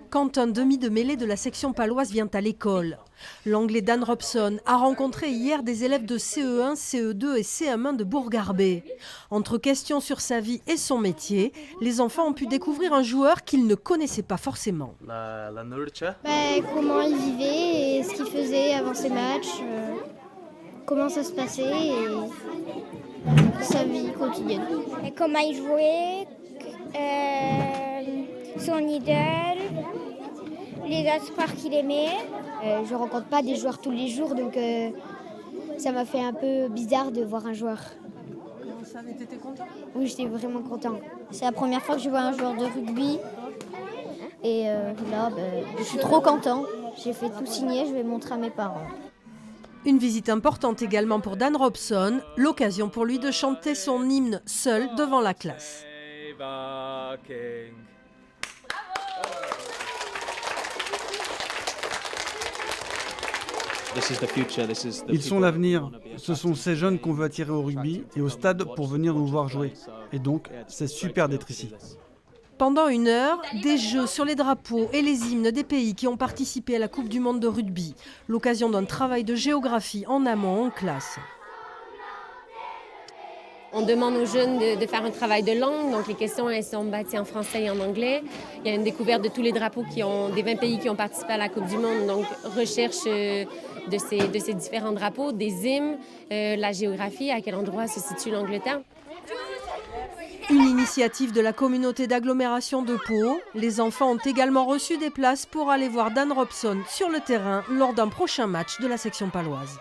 quand un demi de mêlée de la section paloise vient à l'école. L'Anglais Dan Robson a rencontré hier des élèves de CE1, CE2 et CM1 de Bourg-Garbet. Entre questions sur sa vie et son métier, les enfants ont pu découvrir un joueur qu'ils ne connaissaient pas forcément. La nourriture. Comment il vivait et ce qu'il faisait avant ses matchs, comment ça se passait et sa vie quotidienne. Et comment il jouait, son idole, les autres sports qu'il aimait. Je ne rencontre pas des joueurs tous les jours, donc ça m'a fait un peu bizarre de voir un joueur. Comment ça, mais t'étais content? Oui, j'étais vraiment content. C'est la première fois que je vois un joueur de rugby. Et là, je suis trop content. J'ai fait tout signer, je vais montrer à mes parents. Une visite importante également pour Dan Robson, l'occasion pour lui de chanter son hymne seul devant la classe. Ils sont l'avenir. Ce sont ces jeunes qu'on veut attirer au rugby et au stade pour venir nous voir jouer. Et donc, c'est super d'être ici. Pendant 1 heure, des jeux sur les drapeaux et les hymnes des pays qui ont participé à la Coupe du Monde de rugby. L'occasion d'un travail de géographie en amont, en classe. On demande aux jeunes de faire un travail de langue, donc les questions elles sont bâties en français et en anglais. Il y a une découverte de tous les drapeaux des 20 pays qui ont participé à la Coupe du Monde, donc recherche de ces différents drapeaux, des hymnes, la géographie, à quel endroit se situe l'Angleterre. Une initiative de la communauté d'agglomération de Pau. Les enfants ont également reçu des places pour aller voir Dan Robson sur le terrain lors d'un prochain match de la section paloise.